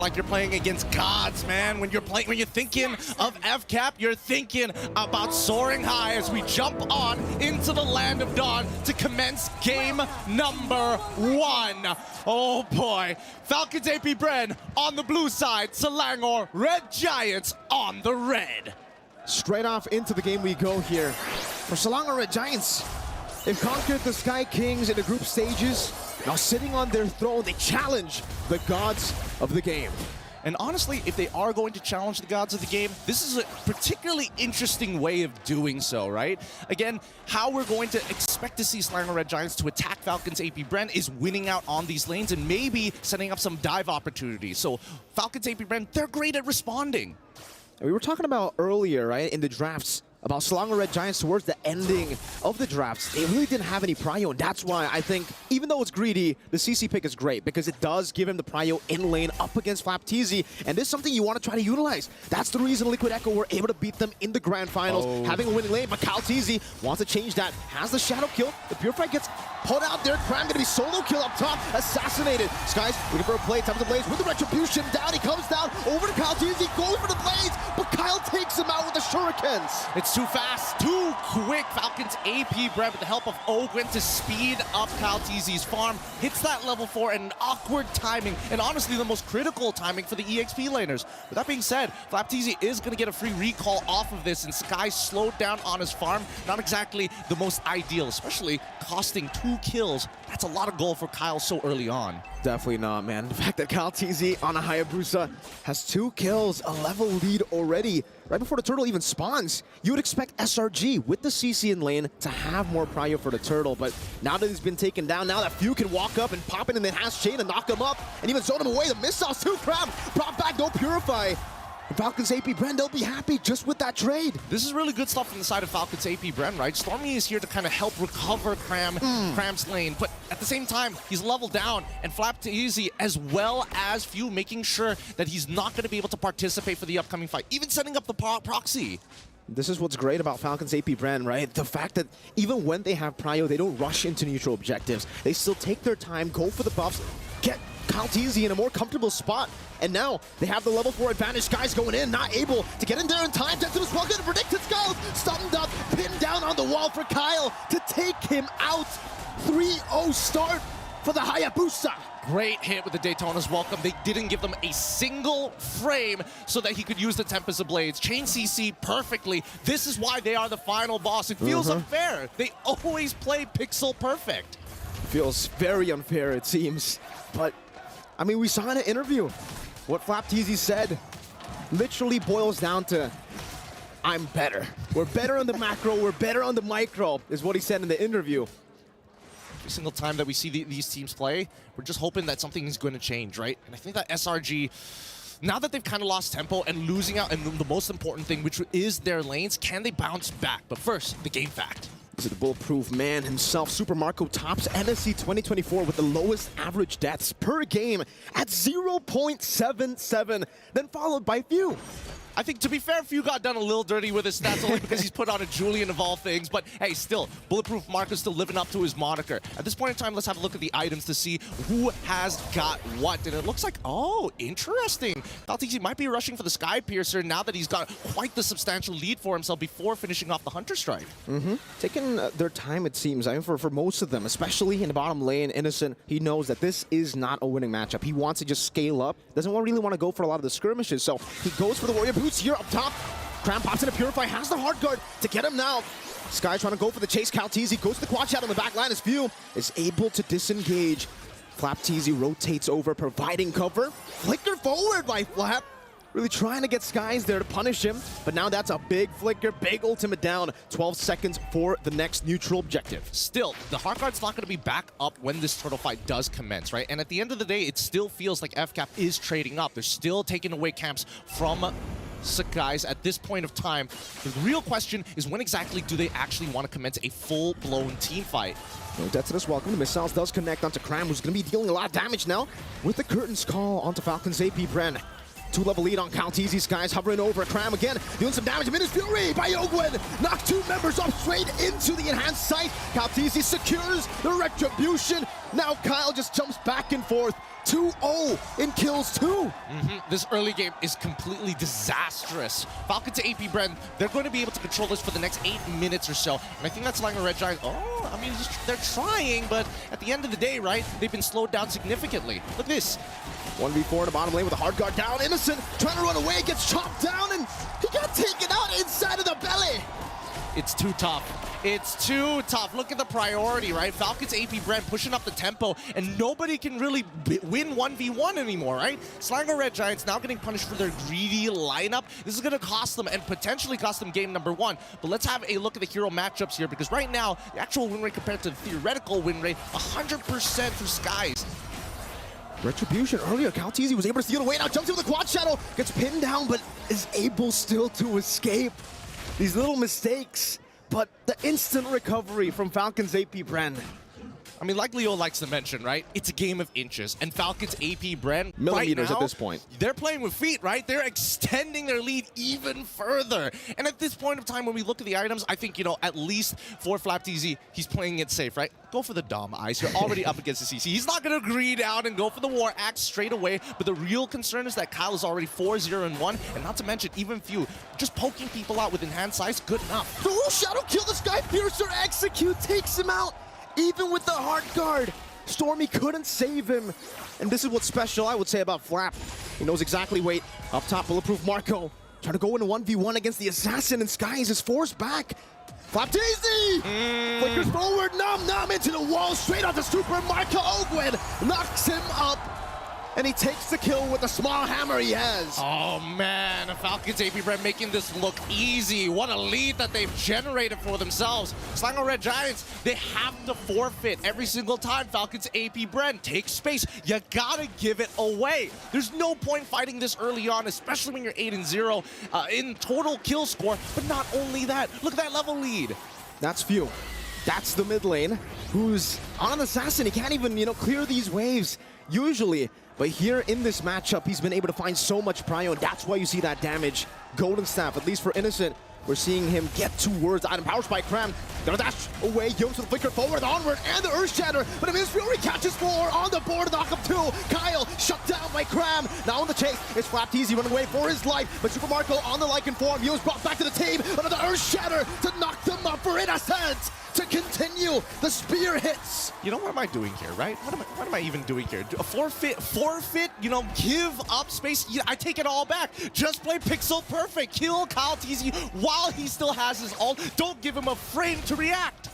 Like you're playing against gods, man. When you're thinking of FCAP, you're thinking about soaring high as we jump on into the land of dawn to commence game number 1. Oh boy. Falcons Apbren on the blue side, Selangor Red Giants on the red. Straight off into the game we go here. For Selangor Red Giants, they've conquered the Sky Kings in the group stages. Now sitting on their throne, they challenge the gods of the game. And honestly, if they are going to challenge the gods of the game, this is a particularly interesting way of doing so, right? Again, how we're going to expect to see Selangor Red Giants to attack Falcons Apbren is winning out on these lanes and maybe setting up some dive opportunities. So Falcons Apbren, they're great at responding. We were talking about earlier, right, in the drafts, about Selangor Red Giants towards the ending of the drafts. They really didn't have any prio, and that's why I think, even though it's greedy, the CC pick is great because it does give him the prio in lane up against Palpatating, and this is something you want to try to utilize. That's the reason Liquid Echo were able to beat them in the Grandfinals, having a winning lane, but Palpatating wants to change that, has the shadow kill, the Purify gets pulled out there, Cram gonna be solo kill up top, assassinated. Skies looking for a play, top of the blades with the Retribution down, he comes down, over to Palpatating, going for the blades, but Kyle takes him out with the shurikens. It's too fast, too quick. Falcons Apbren with the help of Ogwen to speed up Palpatating's farm. Hits that level 4 and an awkward timing, and honestly the most critical timing for the EXP laners. With that being said, Palpatating is going to get a free recall off of this, and Sky slowed down on his farm. Not exactly the most ideal, especially costing 2 kills. That's a lot of gold for Kyle so early on. Definitely not, man. The fact that Palpatating on a Hayabusa has 2 kills, a level lead already, right before the turtle even spawns. You would expect SRG with the CC in lane to have more prio for the turtle, but now that he's been taken down, now that Few can walk up and pop in and then has Chain to knock him up and even zone him away. The missiles too, Crab brought back, no Purify. And Falcons Apbren, they'll be happy just with that trade. This is really good stuff from the side of Falcons Apbren, right? Stormy is here to kind of help recover Cram's lane, but at the same time, he's leveled down, and Palpatating as well as Few making sure that he's not going to be able to participate for the upcoming fight, even setting up the proxy. This is what's great about Falcons Apbren, right? The fact that even when they have prio, they don't rush into neutral objectives. They still take their time, go for the buffs, get Palpatating in a more comfortable spot. And now they have the level 4 advantage. Skies going in, not able to get in there in time. Decimus well good, predicted Skulls, stunned up, pinned down on the wall for Kyle to take him out. 3-0 start for the Hayabusa. Great hit with the Daytona's welcome. They didn't give them a single frame so that he could use the Tempest of Blades. Chain CC perfectly. This is why they are the final boss. It feels unfair. They always play pixel perfect. Feels very unfair, it seems. But, I mean, we saw in an interview what Palpatating said literally boils down to, I'm better. We're better on the macro, we're better on the micro, is what he said in the interview. Every single time that we see these teams play, we're just hoping that something is going to change, right? And I think that SRG, now that they've kind of lost tempo and losing out, and the most important thing, which is their lanes, can they bounce back? But first, the game fact. This is the bulletproof man himself. Super Marco tops NSC 2024 with the lowest average deaths per game at 0.77, then followed by Few. I think, to be fair, Few got done a little dirty with his stats only because he's put on a Julian of all things. But hey, still, Bulletproof Marco's still living up to his moniker. At this point in time, let's have a look at the items to see who has got what. And it looks like, oh, interesting. Palpatating might be rushing for the Sky Piercer now that he's got quite the substantial lead for himself before finishing off the Hunter Strike. Taking their time, it seems. I mean, for most of them, especially in the bottom lane, Innocent, he knows that this is not a winning matchup. He wants to just scale up. Doesn't really want to go for a lot of the skirmishes. So he goes for the Warrior Boots here up top. Cram pops in a Purify, has the hard guard to get him now. Sky trying to go for the chase. Palpatating goes to the quad shot on the back line as Few is able to disengage. Palpatating rotates over, providing cover. Flicker forward by Flap. Really trying to get Skies there to punish him, but now that's a big flicker, big ultimate down. 12 seconds for the next neutral objective. Still, the hard guard's not going to be back up when this turtle fight does commence, right? And at the end of the day, it still feels like FCAP is trading up. They're still taking away camps from Skies at this point of time. The real question is, when exactly do they actually want to commence a full-blown team fight? No Decimus welcome. The missiles does connect onto Cram, who's going to be dealing a lot of damage now with the Curtains call onto Falcons Apbren. 2-level lead on Palpatating. Skies hovering over Cram again, doing some damage. Minus Fury by Ogwen. Knock 2 members off straight into the enhanced sight. Palpatating secures the Retribution. Now Kyle just jumps back and forth. 2-0 in kills too. This early game is completely disastrous. Falcons Apbren, they're going to be able to control this for the next 8 minutes or so. And I think that's Slinger Red Giant. Oh, I mean, they're trying, but at the end of the day, right, they've been slowed down significantly. Look at this. 1v4 in the bottom lane with a hard guard down. Innocent trying to run away, gets chopped down, and he got taken out inside of the belly. It's too tough. It's too tough. Look at the priority, right? Falcons Apbren pushing up the tempo, and nobody can really win 1v1 anymore, right? Slinger Red Giants now getting punished for their greedy lineup. This is going to cost them and potentially cost them game number 1. But let's have a look at the hero matchups here, because right now, the actual win rate compared to the theoretical win rate, 100% for Skies. Retribution earlier, Calteezy was able to steal away, now jumps in with a quad shadow, gets pinned down, but is able still to escape. These little mistakes, but the instant recovery from Falcons Apbren. I mean, like Leo likes to mention, right? It's a game of inches, and Falcons Apbren, millimeters right now, at this point. They're playing with feet, right? They're extending their lead even further. And at this point of time, when we look at the items, I think, you know, at least for Flapteezy, he's playing it safe, right? Go for the Dom Ice. You're already up against the CC. He's not going to greed out and go for the War Axe straight away. But the real concern is that Kyle is already 4-0-1, and not to mention, even few, just poking people out with enhanced size, good enough. The Shadow kill, the Sky Piercer execute, takes him out. Even with the hard guard, Stormy couldn't save him. And this is what's special, I would say, about Flap. He knows exactly, wait, up top, Bulletproof Marco. Trying to go into 1v1 against the Assassin, and Skies is forced back. Flapteezy! Flickers forward, nom into the wall, straight onto Super Marco. Ogwen knocks him up. And he takes the kill with the small hammer he has. Oh man, Falcons Apbren making this look easy. What a lead that they've generated for themselves. Slinger Red Giants, they have to forfeit every single time Falcons Apbren takes space. You gotta give it away. There's no point fighting this early on, especially when you're 8-0 in total kill score. But not only that, look at that level lead. That's few. That's the mid lane, who's on an Assassin. He can't even, you know, clear these waves usually. But here in this matchup, he's been able to find so much prio, and that's why you see that damage. Golden Staff, at least for Innocent, we're seeing him get towards the item. Power Spike, Cram, gonna dash away, Yomes with the flicker forward, onward, and the Earth Shatter. But Miss Fury catches 4 on the board, knock up 2. Kyle shut down by Cram. Now on the chase, it's Flapteezy running away for his life. But Super Marco on the Lycan form, Yomes brought back to the team. Another Earth Shatter to knock them up for Innocent. To continue, the spear hits. You know, what am I doing here, right? What am I even doing here? A forfeit, you know, give up space. Yeah, I take it all back. Just play pixel perfect. Kill Calteezy while he still has his ult. Don't give him a frame to react.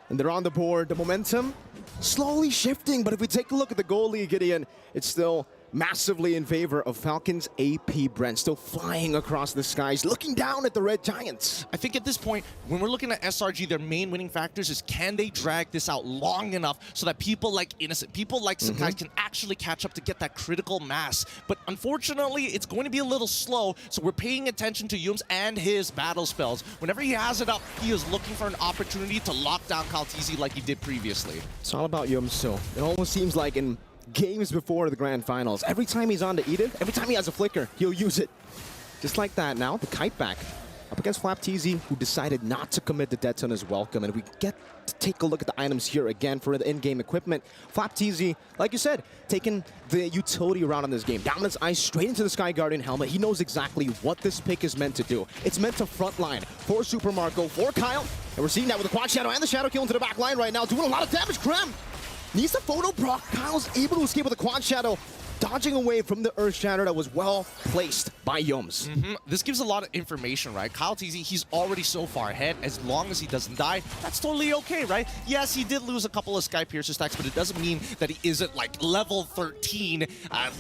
And they're on the board. The momentum slowly shifting, but if we take a look at the goal lead, Gideon, it's still massively in favor of Falcons Apbren, still flying across the skies, looking down at the Red Giants. I think at this point, when we're looking at SRG, their main winning factors is can they drag this out long enough so that people like Innocent, people like Sakai can actually catch up to get that critical mass. But unfortunately, it's going to be a little slow, so we're paying attention to Yums and his battle spells. Whenever he has it up, he is looking for an opportunity to lock down Calteezy like he did previously. It's all about Yums, so it almost seems like in games before the Grandfinals, every time he's on to Edith, every time he has a flicker, he'll use it. Just like that now, the kite back up against Flapteezy, who decided not to commit the dead ton is welcome. And we get to take a look at the items here again for the in-game equipment. Flapteezy, like you said, taking the utility route in this game. Dominance Ice straight into the Sky Guardian helmet. He knows exactly what this pick is meant to do. It's meant to frontline for Super Marco, for Kyle. And we're seeing that with the Quad Shadow and the Shadow Kill into the back line right now, doing a lot of damage. Cram needs the photo proc. Kyle's able to escape with the Quad Shadow, dodging away from the Earth Shatter that was well placed by Yums. This gives a lot of information, right? Calteezy, he's already so far ahead. As long as he doesn't die, that's totally okay, right? Yes, he did lose a couple of Sky Piercer stacks, but it doesn't mean that he isn't like level 13,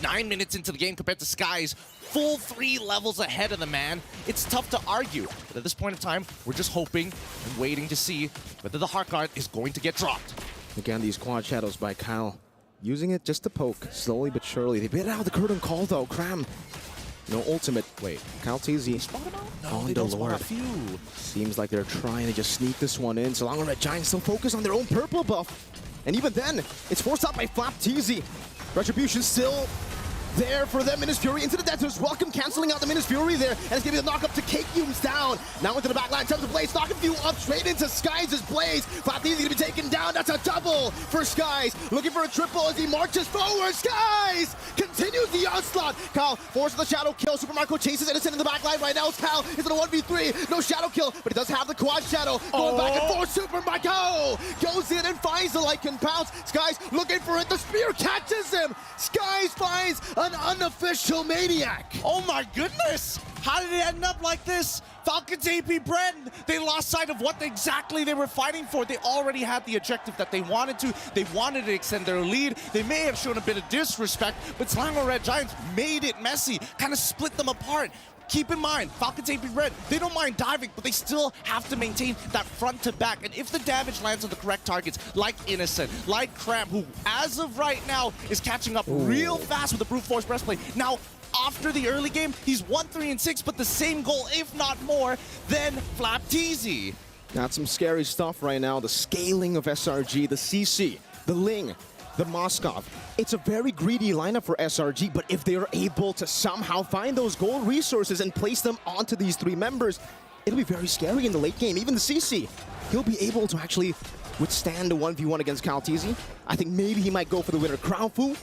9 minutes into the game compared to Sky's full 3 levels ahead of the man. It's tough to argue, but at this point of time, we're just hoping and waiting to see whether the Heart Guard is going to get dropped. Again, these Quad Shadows by Kyle, using it just to poke, slowly but surely. They bit out the curtain call though. Cram, no ultimate. Wait, Calteezy on the Lord. Seems like they're trying to just sneak this one in. So long as Red Giants still focus on their own purple buff. And even then, it's forced out by Flapteezy. Retribution still there for them. Minus Fury into the Debtors. Welcome canceling out the Minus Fury there. And it's going to be the knock up to Cake Yumes down. Now into the back line. Comes to Blaze. Knocking Few up straight into Skies as Blaze. Falpatating going to be taken down. That's a double for Skies. Looking for a triple as he marches forward. Skies continues the onslaught. Kyle forces the shadow kill. Super Marco chases Innocent in the back line right now. It's Kyle. He's in a 1v3. No shadow kill, but he does have the quad shadow. Going back and forth. Super Marco goes in and finds the Lycan pounce. Skies looking for it. The spear catches him. Skies finds an unofficial maniac. Oh my goodness! How did it end up like this? Falcons Apbren, they lost sight of what exactly they were fighting for. They already had the objective that they wanted to. They wanted to extend their lead. They may have shown a bit of disrespect, but Slango Red Giants made it messy, kind of split them apart. Keep in mind, Falcons Apbren, they don't mind diving, but they still have to maintain that front to back. And if the damage lands on the correct targets, like Innocent, like Cram, who as of right now is catching up real fast with the Brute Force Breastplate. Now, after the early game, he's 1-3-6, but the same goal, if not more, than Flapteezy. That's some scary stuff right now. The scaling of SRG, the CC, the Ling, the Moskov. It's a very greedy lineup for SRG, but if they're able to somehow find those gold resources and place them onto these three members, it'll be very scary in the late game. Even the CC, he'll be able to actually withstand a 1v1 against Kalteezy. I think maybe he might go for the winner Crown Fu.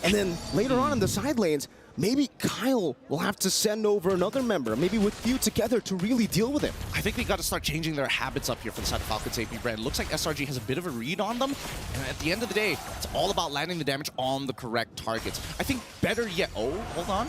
And then later on in the side lanes, maybe Kyle will have to send over another member, maybe with Few together to really deal with him. I think they got to start changing their habits up here for the side of Falcons Apbren. Looks like SRG has a bit of a read on them, and at the end of the day, it's all about landing the damage on the correct targets. I think better yet, hold on.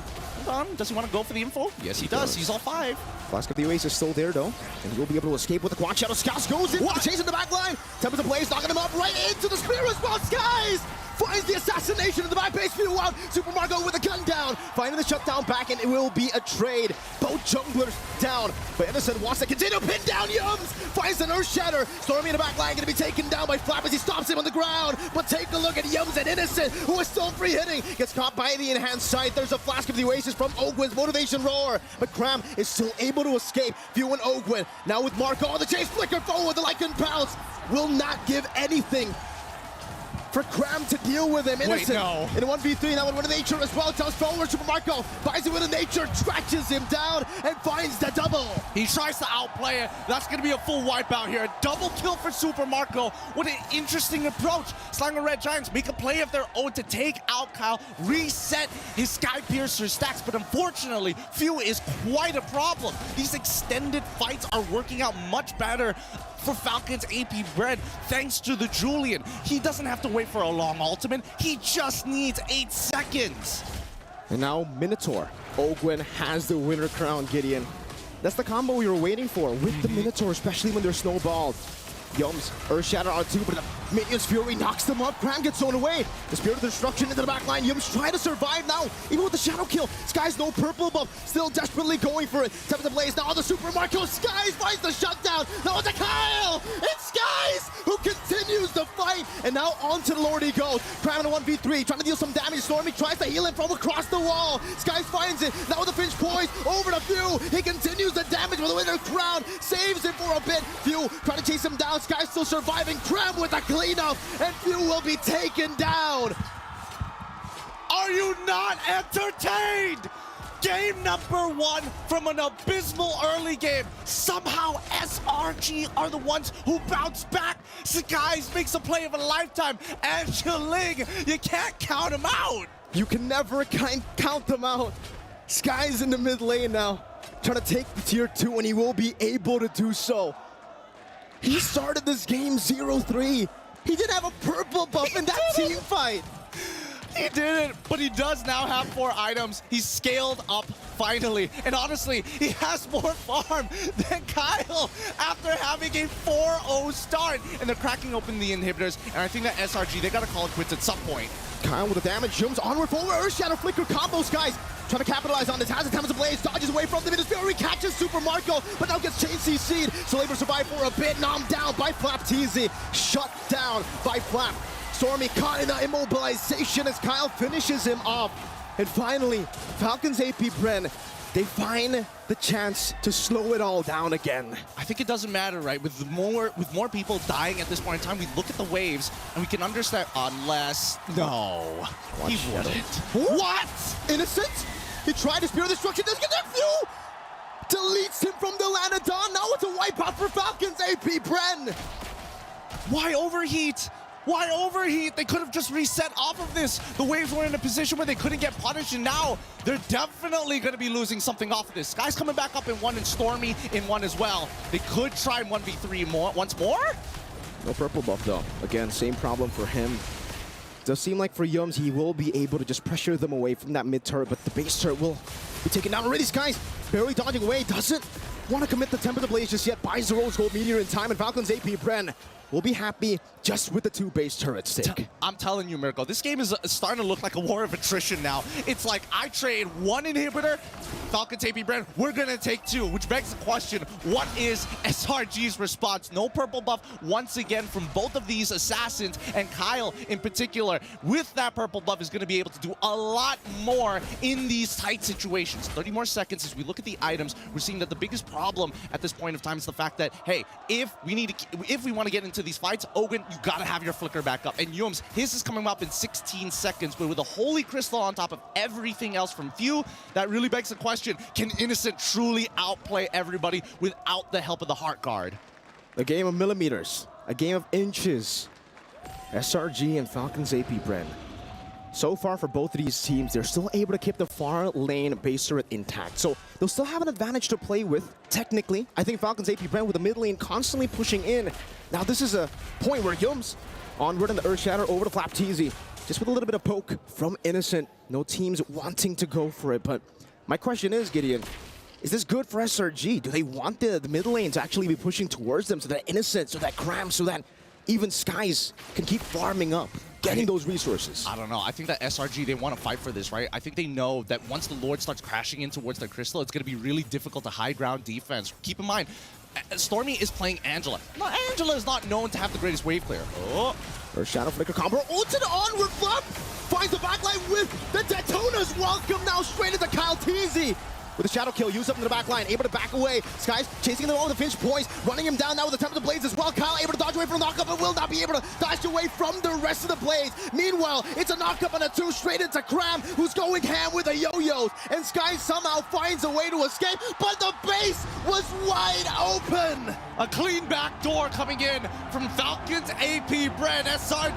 Does he want to go for the info? Yes, he does. He's all 5. Flask of the Oasis is still there, though, and he'll be able to escape with the Quad Shadow. Skies goes in, the chase in the back line. Tempers of Blaze knocking him up right into the spear as well. Skies finds the assassination in the back base. Few out. Super Marco with a gun down. Finding the shutdown back, and it will be a trade. Both junglers down. But Innocent wants to continue. Pin down Yums. Finds an Earth Shatter. Stormy in the back line going to be taken down by Flap as he stops him on the ground. But take a look at Yums and Innocent, who is still free hitting. Gets caught by the enhanced sight. There's a Flask of the Oasis from Ogwin's motivation roar. But Cram is still able to escape. Few and Ogwin. Now with Marco on the chase. Flicker forward. The Lycan pounce will not give anything for Cram to deal with him. Innocent in a 1v3, that one with a nature as well. Tells forward, Super Marco buys it with a nature, scratches him down, and finds the double. He tries to outplay it. That's going to be a full wipeout here. A double kill for Super Marco. What an interesting approach. Slango Red Giants make a play of their own to take out Kyle, reset his Sky Piercer stacks, but unfortunately, Few is quite a problem. These extended fights are working out much better for Falcons Apbren thanks to the Julian. He doesn't have to wait for a long ultimate. He just needs 8 seconds. And now Minotaur. Ogwin has the winner crown, Gideon. That's the combo we were waiting for with the Minotaur, especially when they're snowballed. Yums, Earth Shatter R2, but the Minion's Fury knocks them up. Cram gets thrown away. The Spirit of Destruction into the back line. Yums try to survive now, even with the Shadow Kill. Skies no purple buff, still desperately going for it. Tempers of Blaze now on the Super Marco. Skies finds the shutdown. Now it's a Kyle. It's Skies who continues the fight. And now onto the Lord he goes. Cram in a 1v3, trying to deal some damage. Stormy tries to heal him from across the wall. Skies finds it. Now with the Finch poise over to Few. He continues the damage with the winner crown. Saves him for a bit. Few trying to chase him down. Skies still surviving. Cram with a cleanup, and Few will be taken down. Are you not entertained? Game number 1 from an abysmal early game. Somehow SRG are the ones who bounce back. Skies makes a play of a lifetime. And Ling, you can't count him out. You can never count them out. Skies in the mid lane now, trying to take the tier 2, and he will be able to do so. He started this game 0-3. He didn't have a purple buff in that team fight. He didn't, but he does now have 4 items. He's scaled up finally. And honestly, he has more farm than Kyle after having a 4-0 start. And they're cracking open the inhibitors. And I think that SRG, they got to call it quits at some point. Kyle with the damage, jumps onward forward. Earth Shadow Flicker combos, guys. Trying to capitalize on this, has the Tempers of Blaze, dodges away from the Minus Fury, catches Super Marco, but now gets chain CC'd. So able to survive for a bit, knocked down by Flapteezy, shut down by Flap. Stormy caught in the immobilization as Kyle finishes him off. And finally, Falcons Apbren they find the chance to slow it all down again. I think it doesn't matter, right? With more people dying at this point in time, we look at the waves and we can understand, unless... No, he wouldn't. What? Innocent? He tried to Spear of Destruction, doesn't get that few! Deletes him from the Lanadon, now it's a wipeout for Falcons, Apbren! Why overheat? Why overheat? They could have just reset off of this. The waves were in a position where they couldn't get punished, and now they're definitely going to be losing something off of this. Sky's coming back up in one, and Stormy in one as well. They could try 1v3 once more. No purple buff though. Again, same problem for him. Does seem like for Yums, he will be able to just pressure them away from that mid turret, but the base turret will be taken down already. Sky's barely dodging away, doesn't want to commit the Temper the Blaze just yet, buys the Rose Gold Meteor in time, and Falcons Apbren will be happy just with the 2 base turrets stick. I'm telling you, Mirko, this game is starting to look like a war of attrition now. It's like I trade 1 inhibitor, Falcons Apbren, we're gonna take 2, which begs the question, what is SRG's response? No purple buff once again from both of these assassins, and Kyle in particular, with that purple buff, is gonna be able to do a lot more in these tight situations. 30 more seconds as we look at the items, we're seeing that the biggest problem at this point of time is the fact that, hey, if we want to get into these fights, Ogun, you gotta have your flicker back up. And Yums, his is coming up in 16 seconds, but with a Holy Crystal on top of everything else from Few, that really begs the question, can Innocent truly outplay everybody without the help of the Heart Guard? A game of millimeters, a game of inches. SRG and Falcons Apbren. So far for both of these teams, they're still able to keep the far lane base turret intact. So they'll still have an advantage to play with, technically. I think Falcons Apbren with the mid lane constantly pushing in. Now this is a point where Yums onward in the Earth Shatter over to Flapteezy. Just with a little bit of poke from Innocent. No teams wanting to go for it, but my question is, Gideon, is this good for SRG? Do they want the mid lane to actually be pushing towards them so that Innocent, so that Cram, so that even Skies can keep farming up, getting those resources? I don't know. I think that SRG, they want to fight for this, right? I think they know that once the Lord starts crashing in towards their crystal, it's going to be really difficult to high ground defense. Keep in mind, Stormy is playing Angela. Now, Angela is not known to have the greatest wave clear. Oh. First Shadow Flicker combo, ulted onward, Flop finds the backline with the Detonas. Welcome now straight into Kyle Teasy. With a shadow kill, used up in the back line, able to back away. Skies chasing them over the Finch points, running him down now with the Temper of the Blades as well. Kyle able to dodge away from the knockup, but will not be able to dodge away from the rest of the Blades. Meanwhile, it's a knockup and a 2 straight into Cram, who's going ham with the yo-yos. And Skies somehow finds a way to escape, but the base was wide open. A clean backdoor coming in from Falcons Apbren. SRG